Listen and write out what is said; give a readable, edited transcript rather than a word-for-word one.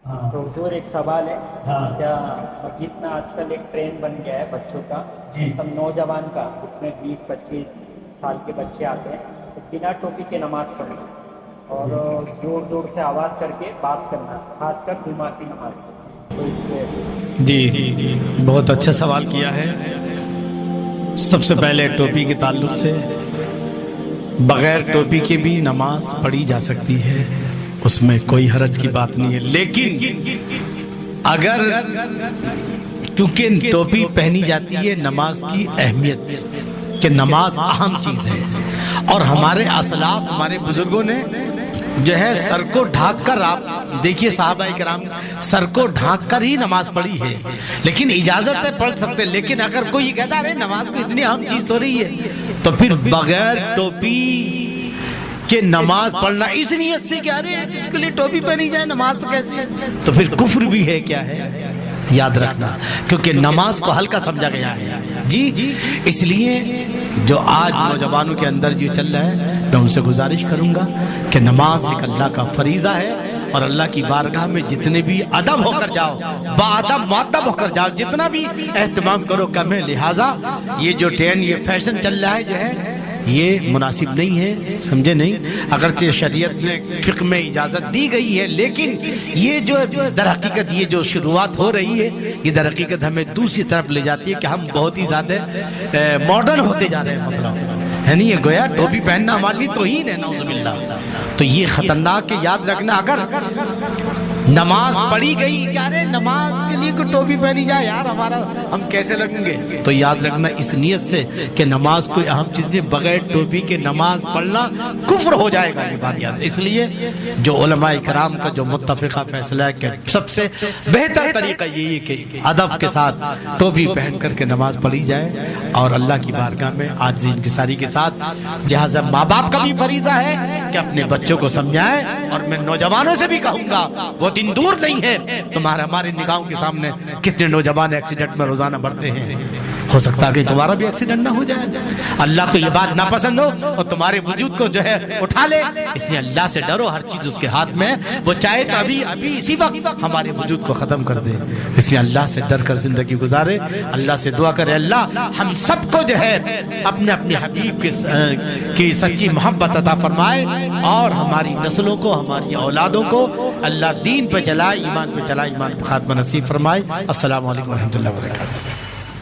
تو حضور ایک سوال ہے، کیا مسجد میں آج کل ایک ٹرینڈ بن گیا ہے بچوں کا، مطلب نوجوان کا، اس میں 20-25 سال کے بچے آتے ہیں تو بنا ٹوپی کے نماز پڑھنا اور زور زور سے آواز کر کے بات کرنا، خاص کر جمعہ کی نماز میں، تو اس پہ جی بہت اچھا سوال کیا ہے۔ سب سے پہلے ٹوپی کے تعلق سے بغیر ٹوپی کے بھی نماز پڑھی جا سکتی ہے، اس میں کوئی حرج کی بات نہیں ہے، لیکن اگر کیونکہ ٹوپی پہنی جاتی ہے نماز کی اہمیت کہ نماز اہم چیز ہے، اور ہمارے اسلاف ہمارے بزرگوں نے جو ہے سر کو ڈھانک کر، آپ دیکھیے صحابہ کرام سر کو ڈھانک کر ہی نماز پڑھی ہے، لیکن اجازت ہے پڑھ سکتے، لیکن اگر کوئی یہ کہتا ہے نماز کو اتنی اہم چیز ہو رہی ہے تو پھر بغیر ٹوپی کہ نماز پڑھنا اس نیت سے کیا رہے اس کے لیے ٹوپی پہنی جائے نماز تو کیسے، تو پھر کفر بھی ہے، کیا ہے یاد رکھنا، کیونکہ نماز کو ہلکا سمجھا گیا ہے۔ جی اس لیے جو آج نوجوانوں کے اندر جو چل رہا ہے، میں ان سے گزارش کروں گا کہ نماز ایک اللہ کا فریضہ ہے، اور اللہ کی بارگاہ میں جتنے بھی ادب ہو کر جاؤ، باادب مؤدب ہو کر جاؤ، جتنا بھی اہتمام کرو کم ہے، لہٰذا یہ جو ٹرینڈ یہ فیشن چل رہا ہے جو ہے یہ مناسب نہیں ہے، سمجھے نہیں، اگرچہ شریعت نے فقہ میں اجازت دی گئی ہے، لیکن یہ جو در حقیقت یہ جو شروعات ہو رہی ہے یہ در حقیقت ہمیں دوسری طرف لے جاتی ہے کہ ہم بہت ہی زیادہ ماڈرن ہوتے جا رہے ہیں، مطلب ہے نہیں، یہ گویا ٹوپی پہننا ہمارے لیے توہین ہے، نعوذ باللہ، تو یہ خطرناک ہے۔ یاد رکھنا اگر نماز پڑھی گئی، کیا رہے نماز کے لیے کوئی ٹوپی پہنی جائے، یار ہمارا ہم کیسے لگیں گے، تو یاد رکھنا اس نیت سے کہ نماز کوئی اہم چیز نہیں، بغیر ٹوپی کے نماز پڑھنا کفر ہو جائے گا، یہ بات یاد۔ اس لیے جو علماء کرام کا جو متفقہ فیصلہ ہے کہ سب سے بہتر طریقہ یہی ہے کہ ادب کے ساتھ ٹوپی پہن کر کے نماز پڑھی جائے، اور اللہ کی بارگاہ میں عاجزی انکساری کے ساتھ، لہٰذا ماں باپ کا بھی فریضہ ہے کہ اپنے بچوں کو سمجھائیں، اور میں نوجوانوں سے بھی کہوں گا وہ دن دور نہیں ہے، ہمارے نگاہوں کے سامنے کتنے نوجوان ایکسیڈنٹ میں روزانہ بڑھتے ہیں، ہو سکتا ہے کہ تمہارا بھی ایکسیڈنٹ نہ ہو جائے، اللہ کو یہ بات ناپسند ہو اور تمہارے وجود کو جو ہے اٹھا لے، اس لیے اللہ سے ڈرو، ہر چیز اس کے ہاتھ میں، وہ چاہے تو ابھی اسی وقت ہمارے وجود کو ختم کر دے، اس لیے اللہ سے ڈر کر زندگی گزارے، اللہ سے دعا کرے اللہ ہم سب کو جو ہے اپنے اپنے حبیب کی سچی محبت عطا فرمائے، اور ہماری نسلوں کو، ہماری اولادوں کو اللہ دین پہ چلائے، ایمان پہ چلائے، ایمان پہ خاتمہ نصیب فرمائے۔ السلام علیکم ورحمۃ اللہ وبرکاتہ۔